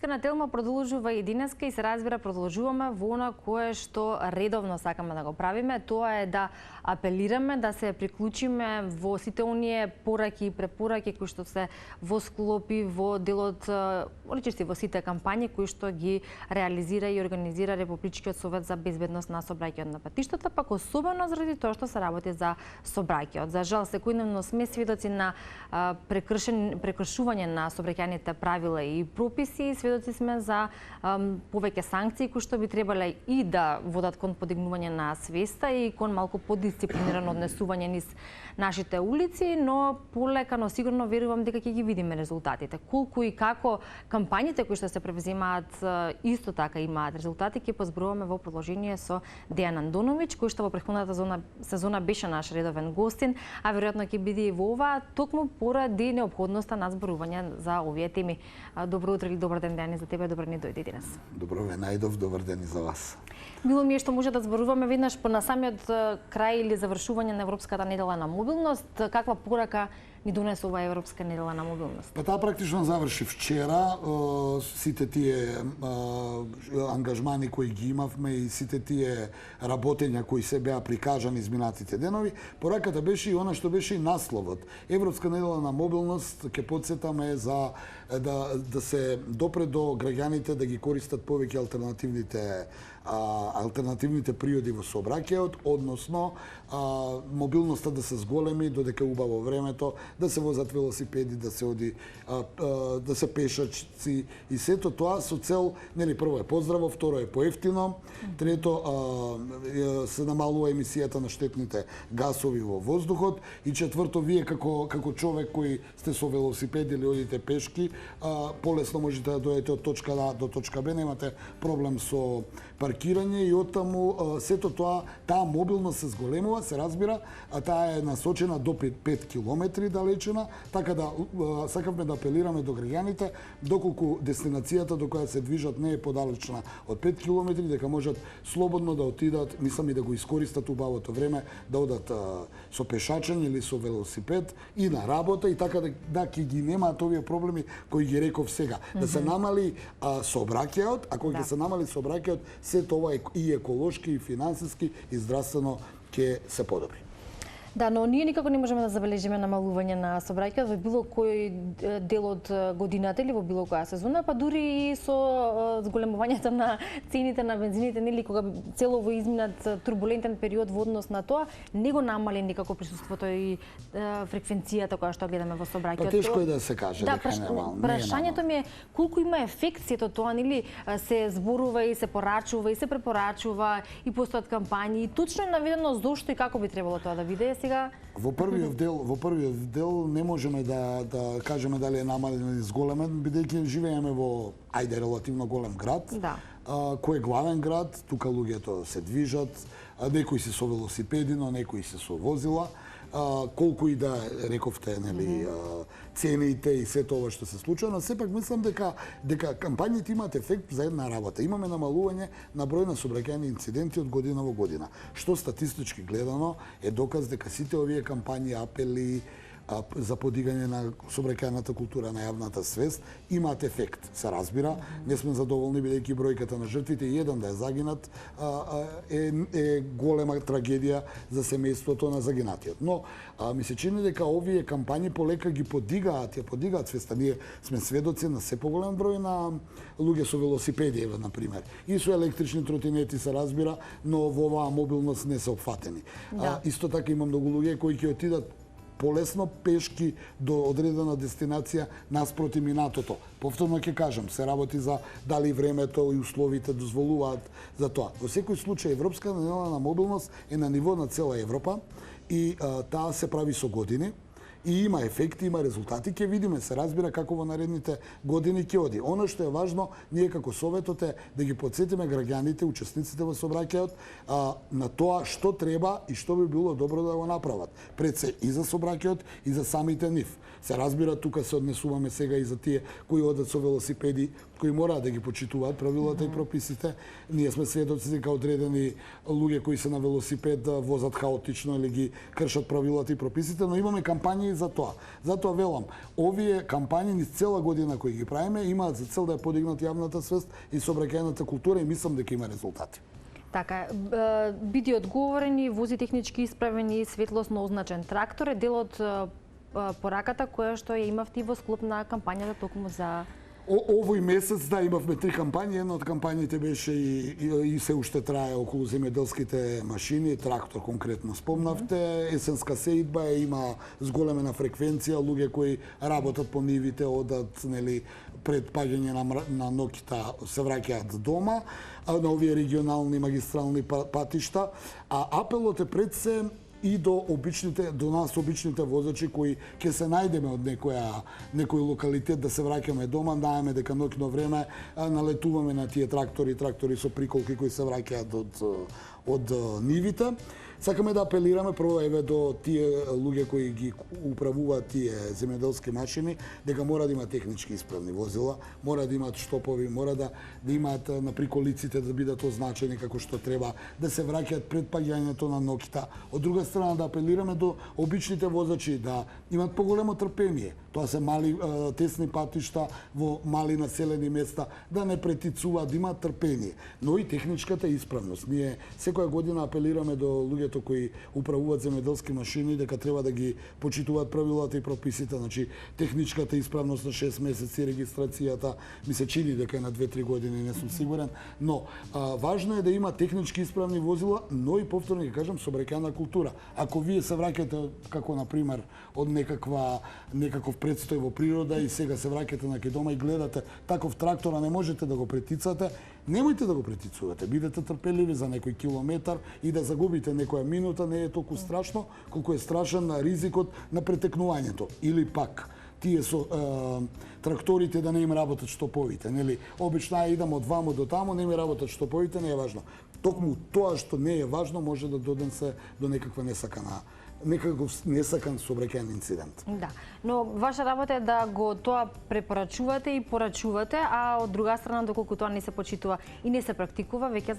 искрена Телма продолжува и денеска и се разбира продолжуваме во она кое што редовно сакаме да го правиме, тоа е да апелираме да се приклучиме во сите оние пораки и препораки кои што се во склопи во делот, речиси во сите кампањи кои што ги реализира и организира Републичкиот совет за безбедност на сообраќајот на патиштата, пак особено заради тоа што се работи за сообраќајот. За жал секојдневно сме сведоци на прекршување на сообраќајните правила и прописи, сведоци сме за повеќе санкции кои што би требале и да водат кон подигнување на свеста и кон малку подисциплинирано однесување низ нашите улици, но полека, но сигурно верувам дека ќе ги видиме резултатите. Колку и како кампањите кои што се превземаат исто така имаат резултати, ќе позборуваме во продолжение со Дејан Андоновиќ, кој што во претходната сезона беше наш редовен гостин, а веројатно ќе биде и во оваа, токму поради неопходноста на зборување за овие теми. Добро утро или добар ден, Дејан, за тебе, добро ни дојде денес. Добро ве најдов, добар ден и за вас. Мило ми е што може да зборуваме веднаш по на самиот крај или завршување на Европската недела на мобилност. Каква порака ни донесе ова Европска недела на мобилност? Па таа практично заврши вчера. Сите тие ангажмани кои ги имавме и сите тие работења кои се беа прикажани изминатите денови, пораката беше и она што беше и насловот. Европска недела на мобилност, ќе потсетаме за да се допре до граѓаните да ги користат повеќе алтернативните приоди во сообраќајот, односно мобилноста да се зголеми додека убаво времето, да се возат велосипеди, да се оди да се пешачци и сето тоа со цел, нели, прво е поздраво, второ е поевтино, трето се намалува емисијата на штетните гасови во воздухот и четврто, вие како човек кој сте со велосипед или одите пешки, полесно можете да дојдете од точка А до точка Б, немате проблем со паркирање и оттаму сето тоа, таа мобилност се зголемува, се разбира, а таа е насочена до 5 километри далечина, така да сакавме да апелираме до граѓаните, доколку дестинацијата до која се движат не е подалечна од 5 километри, дека можат слободно да отидат, мислам и да го искористат убавото време, да одат со пешачење или со велосипед и на работа и така да ќе ги немаат овие проблеми кои ги реков сега. Да се намали сообраќајот, а кога ќе се намали сообраќајот, се тоа и еколошки, и финансиски, и здравствено ќе се подобри. Да, но ние никако не можеме да забележиме намалување на сообраќајот во било кој дел од годината или во било која сезона, па дури и со зголемувањето на цените на бензините, нели, кога целово изминат турбулентен период во однос на тоа, не го намали никако присуството и фреквенцијата која што гледаме во сообраќајот. Па тешко е да се каже дека нема. Прашањето ми е колку има ефект сето тоа, нели, се зборува и се порачува и се препорачува и постојат кампањи, и точно е наведено зошто и како би требало тоа да биде. Сега Во првиот дел не можеме да кажеме дали е намален или зголемен, бидејќи живееме во релативно голем град, да, кој е главен град, тука луѓето се движат, некои се со велосипеди, но некои се со возила. Колку и да рековте, нели, цените и сето ова што се случува, но сепак мислам дека кампањите имаат ефект за една работа. Имаме намалување на број на сообраќајни инциденти од година во година, што статистички гледано е доказ дека сите овие кампањи, апели за подигање на сообраќајната култура на јавната свест имаат ефект. Се разбира, не сме задоволни бидејќи бројката на жртвите и еден да е загинат е голема трагедија за семејството на загинатиот. Но ми се чини дека овие кампањи полека ги подигаат свеста. Ние сме сведоци на се поголем број на луѓе со велосипеди, на пример, и со електрични тротинети, се разбира, но во оваа мобилност не се опфатени. Да. Исто така има многу луѓе кои ќе отидат полесно пешки до одредена дестинација наспроти минатото. Повторно ќе кажам, се работи за дали времето и условите дозволуваат за тоа. Во секој случај Европска недела на мобилност е на ниво на цела Европа и таа се прави со години. И има ефекти, има резултати, ќе видиме, се разбира како во наредните години ќе оди. Оно што е важно, ние како советот е да ги потсетиме граѓаните, учесниците во сообраќајот на тоа што треба и што би било добро да го направат. Пред се и за сообраќајот и за самите нив. Се разбира, тука се однесуваме сега и за тие кои одат со велосипеди, кои мора да ги почитуваат правилата и прописите. Ние сме сведоци дека одредени луѓе кои се на велосипед возат хаотично или ги кршат правилата и прописите, но имаме кампањи за тоа. Затоа велам, овие кампањи низ цела година кои ги правиме имаат за цел да ја подигнат јавната свест и сообраќајната култура и мислам дека има резултати. Така, биди одговорени, вози технички исправени, светлосно означен трактор е дел од пораката која што ја имавте во склоп на кампањата токму за Овој месец, да, имавме 3 кампањи. Една од кампањите беше и се уште трае околу земјоделските машини, трактор конкретно спомнавте. Есенска сеидба има зголемена фреквенција, луѓе кои работат по нивите, одат, нели, пред паѓање на нокита се враќаат дома, на овие регионални магистрални патишта, а апелот е пред се и до нас обичните возачи кои ќе се најдеме од некој локалитет да се враќаме дома, знаеме дека ноќно време налетуваме на тие трактори со приколки кои се враќаат од нивите. Сакаме да апелираме прво до тие луѓе кои ги управуваат тие земјоделски машини, дека мора да има технички исправни возила, мора да имаат штопови, мора да имаат на приколиците да бидат означени како што треба, да се враќаат пред паѓањето на нокита. Од друга страна да апелираме до обичните возачи да имаат поголемо трпение. Тоа се мали тесни патишта во мали населени места, да не претицуваат, да имаат трпение, но и техничката исправност. Ние секоја година апелираме до луѓето кои управуваат земјоделски машини дека треба да ги почитуваат правилата и прописите, значи техничката исправност на 6 месеци, регистрацијата ми се чини дека е на 2-3 години, не сум сигурен, но важно е да има технички исправни возила, но и повторно ќе кажам сообраќајна култура. Ако вие се враќате како на пример од некаков предстој во природа и сега се враќате на дома и гледате таков трактор, а не можете да го претицате, немојте да го претицувате. Бидете трпеливи за некој километар и да загубите некоја минута не е толку страшно колку е страшен ризикот на претекнувањето. Или пак тие со тракторите да не им работат штоповите, нели? Обично идам од вамо до тамо, не ми работат штоповите, не е важно. Токму тоа што не е важно може да донесе до некаква несакан сообраќајен инцидент. Да, но ваша работа е да го тоа препорачувате и порачувате, а од друга страна доколку тоа не се почитува и не се практикува, веќе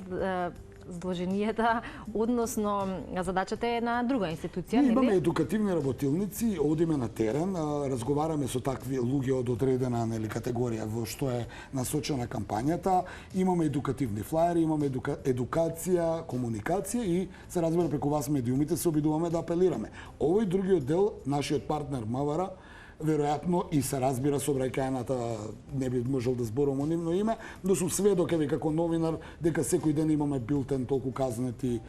задолженијата, односно задачата е на друга институција, нели? Имаме едукативни работилници, одиме на терен, разговараме со такви луѓе од одредена, нели, категорија во што е насочена кампањата, имаме едукативни флаери, имаме едукација, комуникација и се разбира преку вас медиумите се обидуваме да апелираме. Овој другиот дел, нашиот партнер МВР, веројатно и се разбира сообраќајната, не би можел да зборам о нивно име, но сум сведок како новинар дека секој ден имаме билтен толку казнети,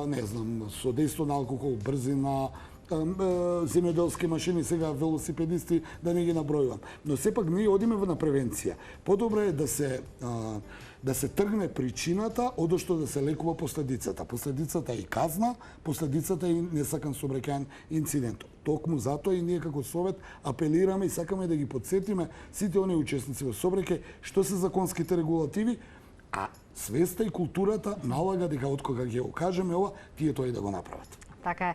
не знам, со дејство на алкохол, брзина, земјоделски машини, сега велосипедисти, да не ги набројувам. Но сепак ние одиме на превенција. Подобро е да се тргне причината, одошто да се лекува последицата. Последицата е и казна, последицата е и несакан сообраќајен инцидент. Токму затоа и ние како совет апелираме и сакаме да ги потсетиме сите оние учесници во сообраќај што се законските регулативи, а свеста и културата налага дека откога ќе го кажеме ова, тие тоа и да го направат. Така е.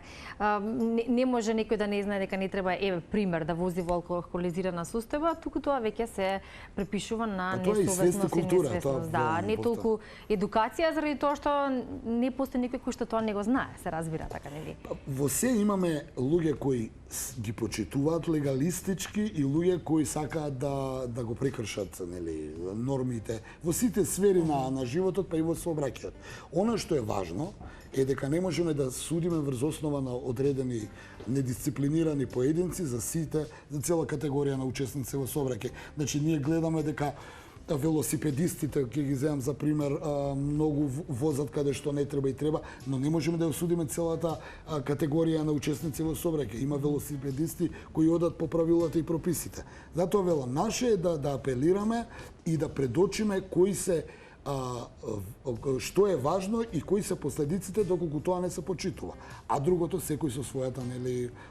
Не може некој да не знае дека не треба, пример, да вози во алкохолизирана состојба, туку тоа веќе се препишува на несовесност и несвесност. Да, не толку едукација, заради тоа што не постои некој кој што тоа не го знае, се разбира, така нели? Во се имаме луѓе кои ги почитуваат легалистички и луѓе кои сакаат да го прекршат, нели, нормите во сите сфери на животот, па и во сообраќајот. Она што е важно е дека не можеме да судиме врз основа на одредени недисциплинирани поединци за цела категорија на учесници во сообраќај. Значи ние гледаме дека велосипедистите, ќе ги земам за пример, многу возат каде што не треба и треба, но не можеме да ја осудиме целата категорија на учесници во сообраќај. Има велосипедисти кои одат по правилата и прописите. Затоа велам, наше е да апелираме и да предочиме кои се што е важно и кои се последиците доколку тоа не се почитува. А другото секој со својата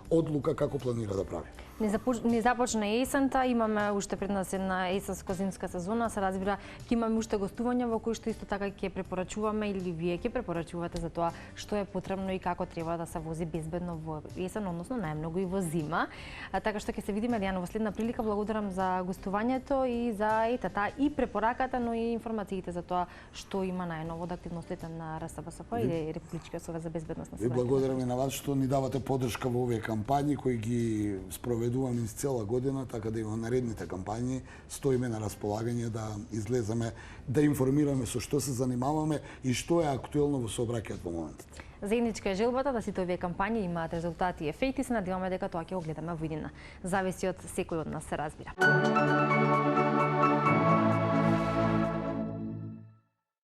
одлука како планира да прави. Не започна есента, имаме уште пред нас една есенско-зимска сезона, се разбира, ќе имаме уште гостувања во кои што исто така ќе препорачуваме или вие ќе препорачувате за тоа што е потребно и како треба да се вози безбедно во есен, односно најмногу и во зима. Така што ќе се видиме Дијана во следна прилика. Благодарам за гостувањето и за и препораката, но и информациите за тоа што има најново од активностите на РСБСП и Републичкиот совет за безбедност на сообраќајот. Ви благодарам и на вас што ни давате поддршка во овие кампањи кои ги спроведуваме низ цела година, така да и во наредните кампањи стоиме на располагање да излеземе, да информираме со што се занимаваме и што е актуелно во сообраќајот во моментот. Заедничка е желбата да сите овие кампањи имаат резултати и ефекти, се надеваме дека тоа ќе го гледаме во иднина. Зависи од секој од нас, се разбира.